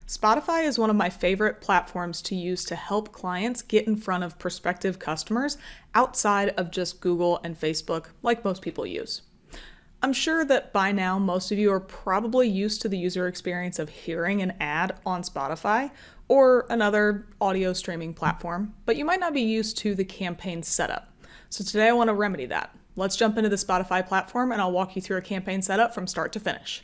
Spotify is one of my favorite platforms to use to help clients get in front of prospective customers outside of just Google and Facebook like most people use. I'm sure that by now most of you are probably used to the user experience of hearing an ad on Spotify or another audio streaming platform, but you might not be used to the campaign setup. So today I want to remedy that. Let's jump into the Spotify platform and I'll walk you through a campaign setup from start to finish.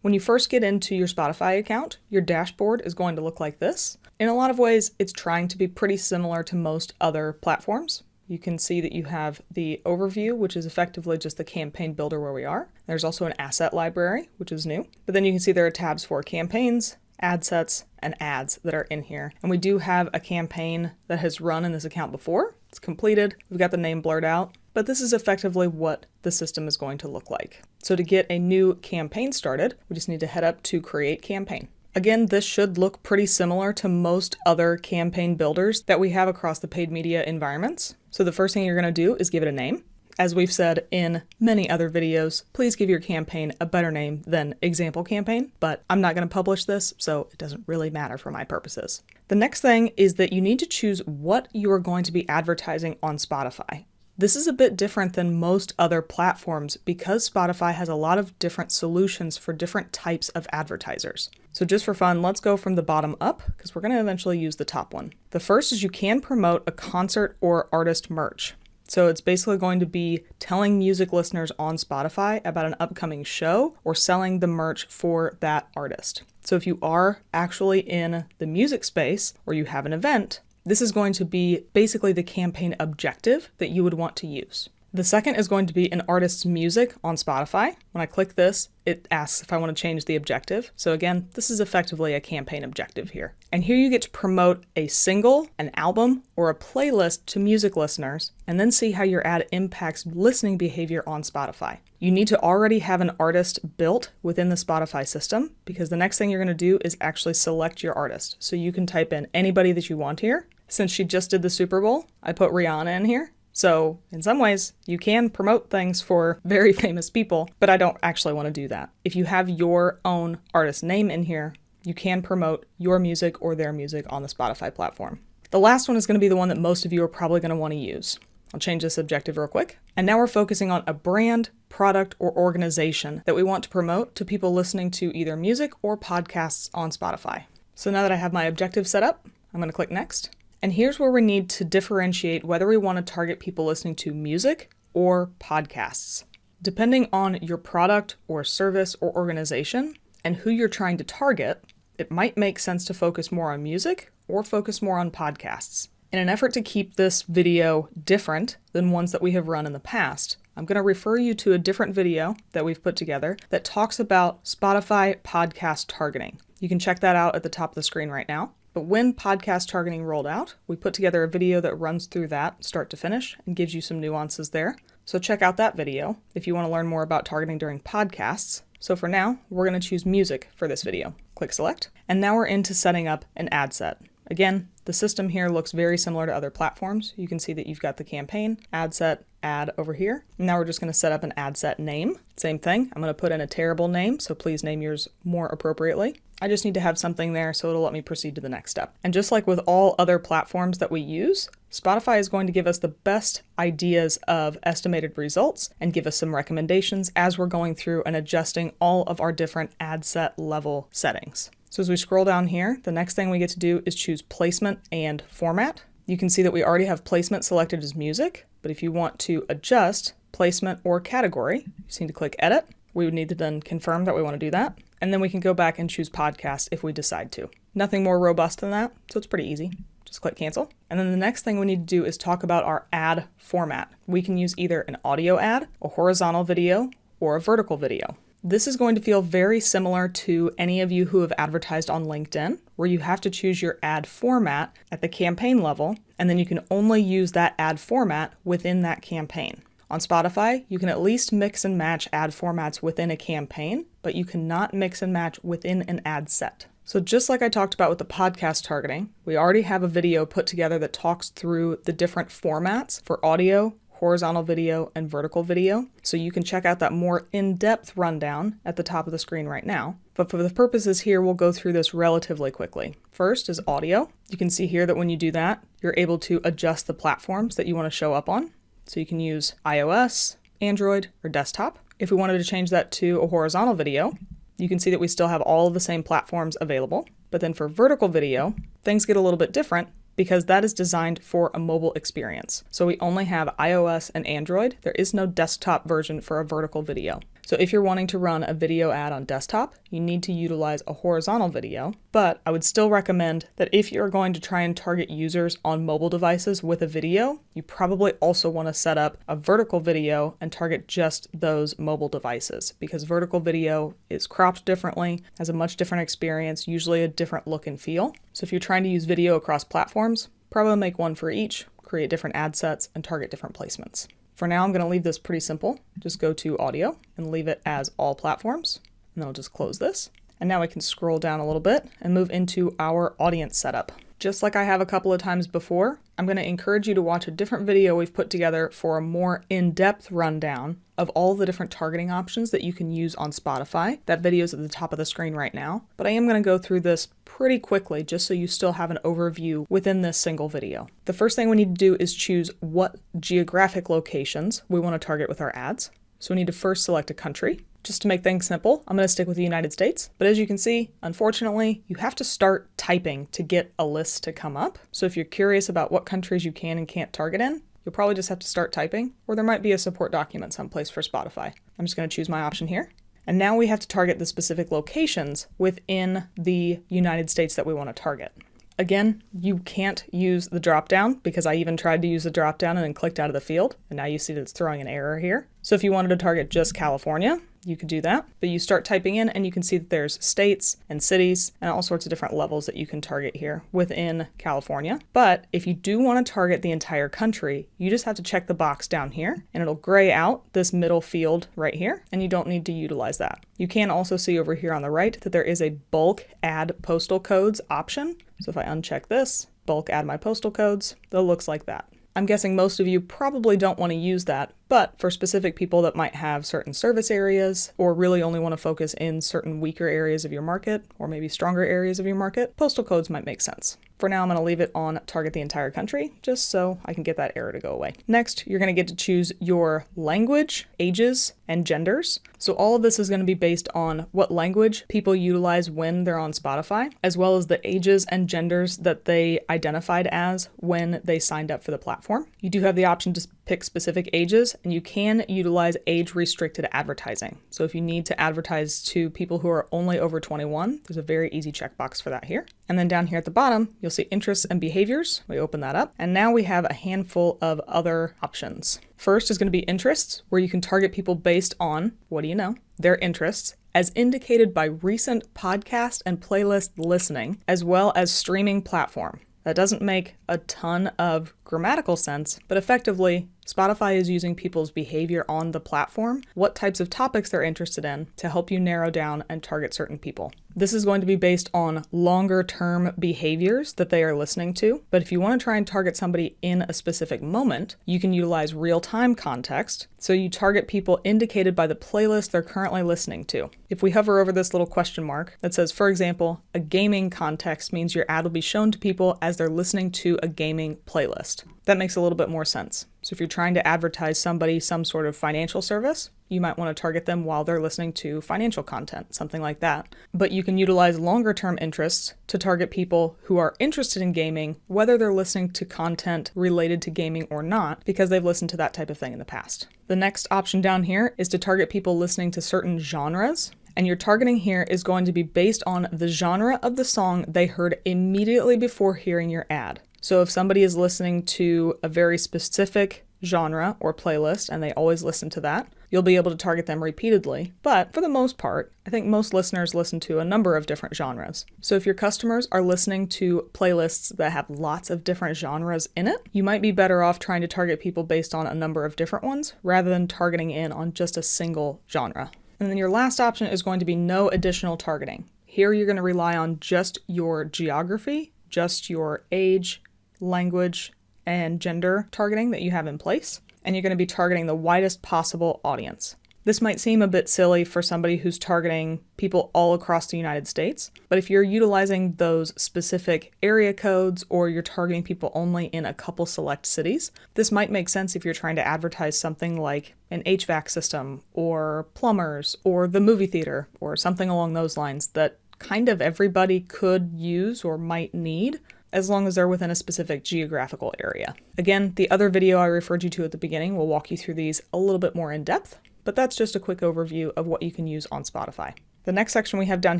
When you first get into your Spotify account, your dashboard is going to look like this. In a lot of ways, it's trying to be pretty similar to most other platforms. You can see that you have the overview, which is effectively just the campaign builder where we are. There's also an asset library, which is new. But then you can see there are tabs for campaigns, ad sets, and ads that are in here. And we do have a campaign that has run in this account before. It's completed. We've got the name blurred out. But this is effectively what the system is going to look like. So to get a new campaign started, we just need to head up to Create Campaign. Again, this should look pretty similar to most other campaign builders that we have across the paid media environments. So the first thing you're going to do is give it a name. As we've said in many other videos, please give your campaign a better name than example campaign, but I'm not going to publish this, so it doesn't really matter for my purposes. The next thing is that you need to choose what you are going to be advertising on Spotify. This is a bit different than most other platforms because Spotify has a lot of different solutions for different types of advertisers. So just for fun, let's go from the bottom up because we're going to eventually use the top one. The first is you can promote a concert or artist merch. So it's basically going to be telling music listeners on Spotify about an upcoming show or selling the merch for that artist. So if you are actually in the music space or you have an event, this is going to be basically the campaign objective that you would want to use. The second is going to be an artist's music on Spotify. When I click this, it asks if I want to change the objective. So again, this is effectively a campaign objective here. And here you get to promote a single, an album, or a playlist to music listeners, and then see how your ad impacts listening behavior on Spotify. You need to already have an artist built within the Spotify system because the next thing you're going to do is actually select your artist. So you can type in anybody that you want here. Since she just did the Super Bowl, I put Rihanna in here. So in some ways, you can promote things for very famous people, but I don't actually want to do that. If you have your own artist name in here, you can promote your music or their music on the Spotify platform. The last one is going to be the one that most of you are probably going to want to use. I'll change this objective real quick. And now we're focusing on a brand, product, or organization that we want to promote to people listening to either music or podcasts on Spotify. So now that I have my objective set up, I'm going to click Next. And here's where we need to differentiate whether we want to target people listening to music or podcasts. Depending on your product or service or organization and who you're trying to target, it might make sense to focus more on music or focus more on podcasts. In an effort to keep this video different than ones that we have run in the past, I'm going to refer you to a different video that we've put together that talks about Spotify podcast targeting. You can check that out at the top of the screen right now. But when podcast targeting rolled out, we put together a video that runs through that start to finish and gives you some nuances there. So check out that video if you want to learn more about targeting during podcasts. So for now, we're going to choose music for this video. Click select. And now we're into setting up an ad set. Again, the system here looks very similar to other platforms. You can see that you've got the campaign, ad set, ad over here. Now we're just going to set up an ad set name. Same thing. I'm going to put in a terrible name, so please name yours more appropriately. I just need to have something there so it'll let me proceed to the next step. And just like with all other platforms that we use, Spotify is going to give us the best ideas of estimated results and give us some recommendations as we're going through and adjusting all of our different ad set level settings. So as we scroll down here, the next thing we get to do is choose placement and format. You can see that we already have placement selected as music, but if you want to adjust placement or category, you just need to click edit. We would need to then confirm that we want to do that. And then we can go back and choose podcast if we decide to. Nothing more robust than that, so it's pretty easy. Just click cancel. And then the next thing we need to do is talk about our ad format. We can use either an audio ad, a horizontal video, or a vertical video. This is going to feel very similar to any of you who have advertised on LinkedIn, where you have to choose your ad format at the campaign level, and then you can only use that ad format within that campaign. On Spotify, you can at least mix and match ad formats within a campaign, but you cannot mix and match within an ad set. So just like I talked about with the podcast targeting, we already have a video put together that talks through the different formats for audio, horizontal video and vertical video. So you can check out that more in-depth rundown at the top of the screen right now. But for the purposes here, we'll go through this relatively quickly. First is audio. You can see here that when you do that, you're able to adjust the platforms that you want to show up on. So you can use iOS, Android, or desktop. If we wanted to change that to a horizontal video, you can see that we still have all of the same platforms available. But then for vertical video, things get a little bit different because that is designed for a mobile experience. So we only have iOS and Android. There is no desktop version for a vertical video. So if you're wanting to run a video ad on desktop, you need to utilize a horizontal video, but I would still recommend that if you're going to try and target users on mobile devices with a video, you probably also want to set up a vertical video and target just those mobile devices, because vertical video is cropped differently, has a much different experience, usually a different look and feel. So if you're trying to use video across platforms, probably make one for each, create different ad sets, and target different placements. For now, I'm going to leave this pretty simple. Just go to audio and leave it as all platforms. And then I'll just close this. And now I can scroll down a little bit and move into our audience setup. Just like I have a couple of times before, I'm going to encourage you to watch a different video we've put together for a more in-depth rundown of all the different targeting options that you can use on Spotify. That video is at the top of the screen right now, but I am going to go through this pretty quickly just so you still have an overview within this single video. The first thing we need to do is choose what geographic locations we want to target with our ads. So we need to first select a country. Just to make things simple, I'm going to stick with the United States. But as you can see, unfortunately, you have to start typing to get a list to come up. So if you're curious about what countries you can and can't target in, you'll probably just have to start typing, or there might be a support document someplace for Spotify. I'm just going to choose my option here. And now we have to target the specific locations within the United States that we want to target. Again, you can't use the drop-down because I even tried to use the drop-down and then clicked out of the field. And now you see that it's throwing an error here. So if you wanted to target just California, you could do that. But you start typing in and you can see that there's states and cities and all sorts of different levels that you can target here within California. But if you do want to target the entire country, you just have to check the box down here and it'll gray out this middle field right here, and you don't need to utilize that. You can also see over here on the right that there is a bulk add postal codes option. So if I uncheck this, bulk add my postal codes, that looks like that. I'm guessing most of you probably don't want to use that, but for specific people that might have certain service areas or really only want to focus in certain weaker areas of your market or maybe stronger areas of your market, postal codes might make sense. For now, I'm going to leave it on target the entire country just so I can get that error to go away. Next, you're going to get to choose your language, ages, and genders. So all of this is going to be based on what language people utilize when they're on Spotify, as well as the ages and genders that they identified as when they signed up for the platform. You do have the option to pick specific ages, and you can utilize age-restricted advertising. So if you need to advertise to people who are only over 21, there's a very easy checkbox for that here. And then down here at the bottom, you'll see interests and behaviors. We open that up, and now we have a handful of other options. First is going to be interests, where you can target people based on, what do you know, their interests, as indicated by recent podcast and playlist listening, as well as streaming platform. That doesn't make a ton of grammatical sense, but effectively, Spotify is using people's behavior on the platform, what types of topics they're interested in, to help you narrow down and target certain people. This is going to be based on longer-term behaviors that they are listening to, but if you want to try and target somebody in a specific moment, you can utilize real-time context, so you target people indicated by the playlist they're currently listening to. If we hover over this little question mark that says, for example, a gaming context means your ad will be shown to people as they're listening to a gaming playlist. That makes a little bit more sense. So if you're trying to advertise somebody some sort of financial service, you might want to target them while they're listening to financial content, something like that. But you can utilize longer term interests to target people who are interested in gaming, whether they're listening to content related to gaming or not, because they've listened to that type of thing in the past. The next option down here is to target people listening to certain genres. And your targeting here is going to be based on the genre of the song they heard immediately before hearing your ad. So if somebody is listening to a very specific genre or playlist and they always listen to that, you'll be able to target them repeatedly. But for the most part, I think most listeners listen to a number of different genres. So if your customers are listening to playlists that have lots of different genres in it, you might be better off trying to target people based on a number of different ones rather than targeting in on just a single genre. And then your last option is going to be no additional targeting. Here you're going to rely on just your geography, just your age, language, and gender targeting that you have in place. and you're going to be targeting the widest possible audience. This might seem a bit silly for somebody who's targeting people all across the United States, but if you're utilizing those specific area codes or you're targeting people only in a couple select cities, this might make sense if you're trying to advertise something like an HVAC system or plumbers or the movie theater or something along those lines that kind of everybody could use or might need, as long as they're within a specific geographical area. Again, the other video I referred you to at the beginning will walk you through these a little bit more in depth, but that's just a quick overview of what you can use on Spotify. The next section we have down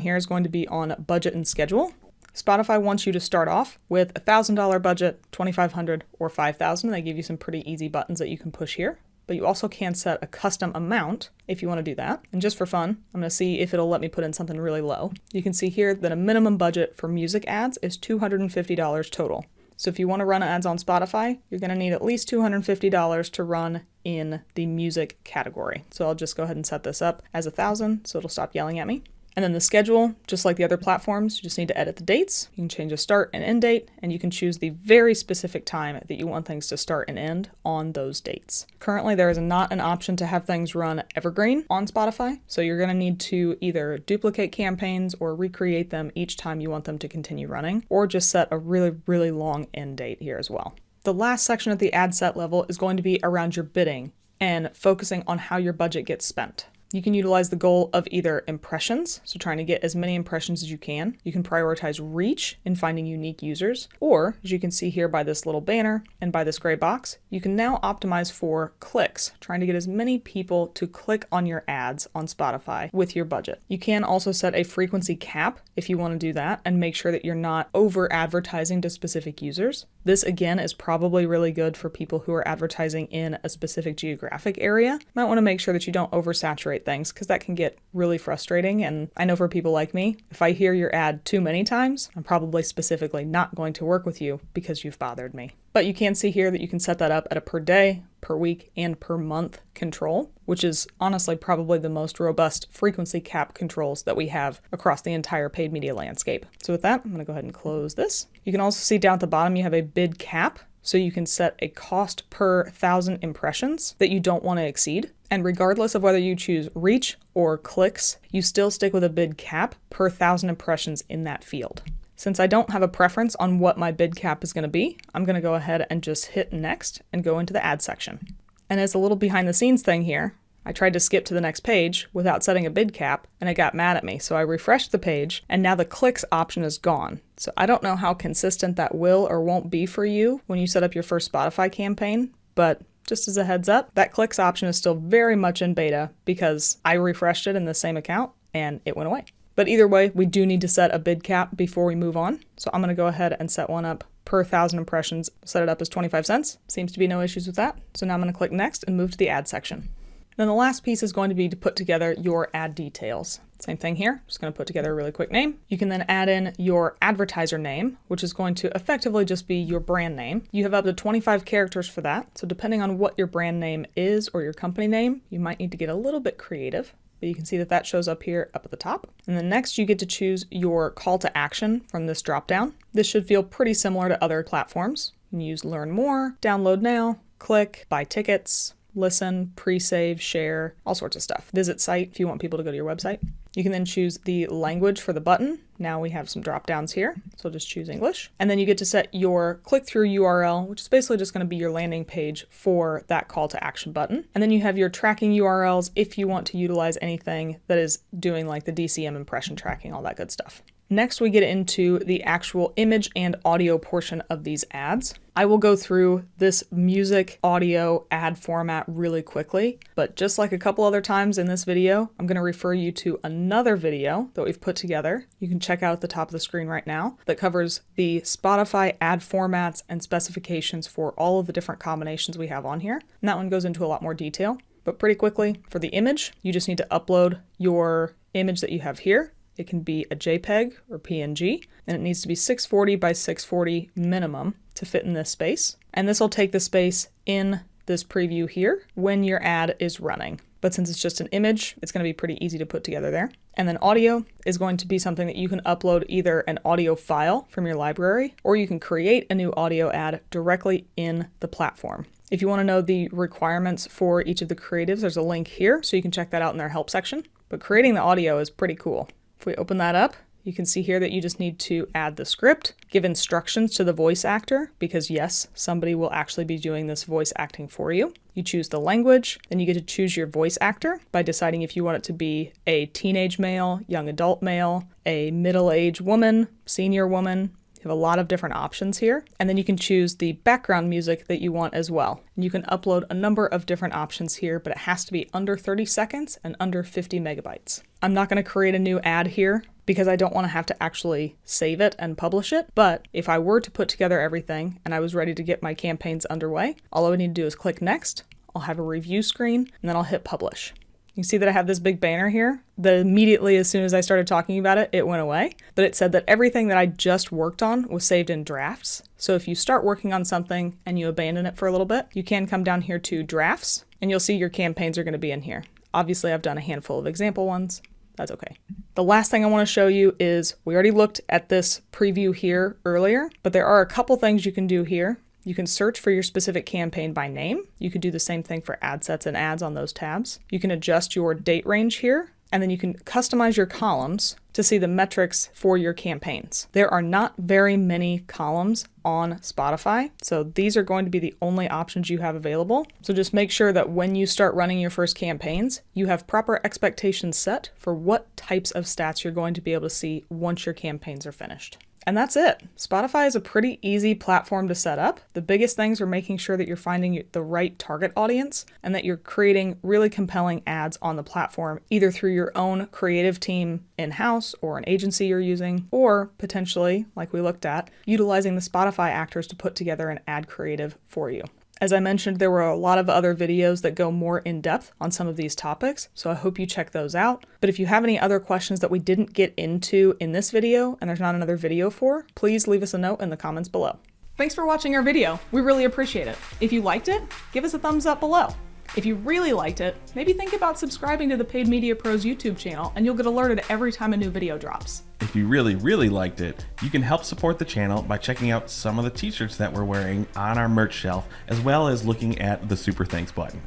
here is going to be on budget and schedule. Spotify wants you to start off with a $1,000 budget, $2,500, or $5,000. They give you some pretty easy buttons that you can push here, but you also can set a custom amount if you want to do that. And just for fun, I'm going to see if it'll let me put in something really low. You can see here that a minimum budget for music ads is $250 total. So if you want to run ads on Spotify, you're going to need at least $250 to run in the music category. So I'll just go ahead and set this up as 1,000 so it'll stop yelling at me. And then the schedule, just like the other platforms, you just need to edit the dates. You can change a start and end date, and you can choose the very specific time that you want things to start and end on those dates. Currently, there is not an option to have things run evergreen on Spotify, so you're going to need to either duplicate campaigns or recreate them each time you want them to continue running, or just set a really, really long end date here as well. The last section at the ad set level is going to be around your bidding and focusing on how your budget gets spent. You can utilize the goal of either impressions, so trying to get as many impressions as you can. You can prioritize reach in finding unique users, or as you can see here by this little banner and by this gray box, you can now optimize for clicks, trying to get as many people to click on your ads on Spotify with your budget. You can also set a frequency cap if you want to do that and make sure that you're not over advertising to specific users. This again is probably really good for people who are advertising in a specific geographic area. You might want to make sure that you don't oversaturate things because that can get really frustrating. And I know for people like me, if I hear your ad too many times, I'm probably specifically not going to work with you because you've bothered me. But you can see here that you can set that up at a per day, per week, and per month control, which is honestly probably the most robust frequency cap controls that we have across the entire paid media landscape. So with that, I'm going to go ahead and close this. You can also see down at the bottom, you have a bid cap. So you can set a cost per 1,000 impressions that you don't want to exceed. And regardless of whether you choose reach or clicks, you still stick with a bid cap per 1,000 impressions in that field. Since I don't have a preference on what my bid cap is going to be, I'm going to go ahead and just hit next and go into the ad section. And as a little behind the scenes thing here, I tried to skip to the next page without setting a bid cap and it got mad at me. So I refreshed the page and now the clicks option is gone. So I don't know how consistent that will or won't be for you when you set up your first Spotify campaign, but just as a heads up, that clicks option is still very much in beta because I refreshed it in the same account and it went away. But either way, we do need to set a bid cap before we move on. So I'm going to go ahead and set one up per 1,000 impressions, set it up as 25 cents. Seems to be no issues with that. So now I'm going to click next and move to the ad section. Then the last piece is going to be to put together your ad details. Same thing here, just going to put together a really quick name. You can then add in your advertiser name, which is going to effectively just be your brand name. You have up to 25 characters for that. So depending on what your brand name is or your company name, you might need to get a little bit creative. But you can see that that shows up here up at the top. And then next you get to choose your call to action from this dropdown. This should feel pretty similar to other platforms. You can use learn more, download now, click, buy tickets, listen, pre-save, share, all sorts of stuff. Visit site if you want people to go to your website. You can then choose the language for the button. Now we have some drop downs here, so just choose English. And then you get to set your click-through URL, which is basically just going to be your landing page for that call to action button. And then you have your tracking URLs if you want to utilize anything that is doing like the DCM impression tracking, all that good stuff. Next, we get into the actual image and audio portion of these ads. I will go through this music audio ad format really quickly, but just like a couple other times in this video, I'm going to refer you to another video that we've put together. You can check out at the top of the screen right now that covers the Spotify ad formats and specifications for all of the different combinations we have on here. And that one goes into a lot more detail, but pretty quickly for the image, you just need to upload your image that you have here. It can be a JPEG or PNG, and it needs to be 640 by 640 minimum to fit in this space. And this will take the space in this preview here when your ad is running. But since it's just an image, it's going to be pretty easy to put together there. And then audio is going to be something that you can upload either an audio file from your library, or you can create a new audio ad directly in the platform. If you want to know the requirements for each of the creatives, there's a link here, so you can check that out in their help section. But creating the audio is pretty cool. If we open that up, you can see here that you just need to add the script, give instructions to the voice actor, because yes, somebody will actually be doing this voice acting for you. You choose the language, then you get to choose your voice actor by deciding if you want it to be a teenage male, young adult male, a middle-aged woman, senior woman. You have a lot of different options here. And then you can choose the background music that you want as well. And you can upload a number of different options here, but it has to be under 30 seconds and under 50 megabytes. I'm not going to create a new ad here because I don't want to have to actually save it and publish it. But if I were to put together everything and I was ready to get my campaigns underway, all I would need to do is click next. I'll have a review screen and then I'll hit publish. You can see that I have this big banner here that immediately, as soon as I started talking about it, it went away. But it said that everything that I just worked on was saved in drafts. So if you start working on something and you abandon it for a little bit, you can come down here to drafts and you'll see your campaigns are going to be in here. Obviously, I've done a handful of example ones. That's okay. The last thing I want to show you is we already looked at this preview here earlier, but there are a couple things you can do here. You can search for your specific campaign by name. You could do the same thing for ad sets and ads on those tabs. You can adjust your date range here, and then you can customize your columns to see the metrics for your campaigns. There are not very many columns on Spotify, so these are going to be the only options you have available. So just make sure that when you start running your first campaigns, you have proper expectations set for what types of stats you're going to be able to see once your campaigns are finished. And that's it. Spotify is a pretty easy platform to set up. The biggest things are making sure that you're finding the right target audience and that you're creating really compelling ads on the platform, either through your own creative team in-house or an agency you're using, or potentially, like we looked at, utilizing the Spotify actors to put together an ad creative for you. As I mentioned, there were a lot of other videos that go more in depth on some of these topics, so I hope you check those out. But if you have any other questions that we didn't get into in this video and there's not another video for, please leave us a note in the comments below. Thanks for watching our video. We really appreciate it. If you liked it, give us a thumbs up below. If you really liked it, maybe think about subscribing to the Paid Media Pros YouTube channel and you'll get alerted every time a new video drops. If you really liked it, you can help support the channel by checking out some of the t-shirts that we're wearing on our merch shelf, as well as looking at the Super Thanks button.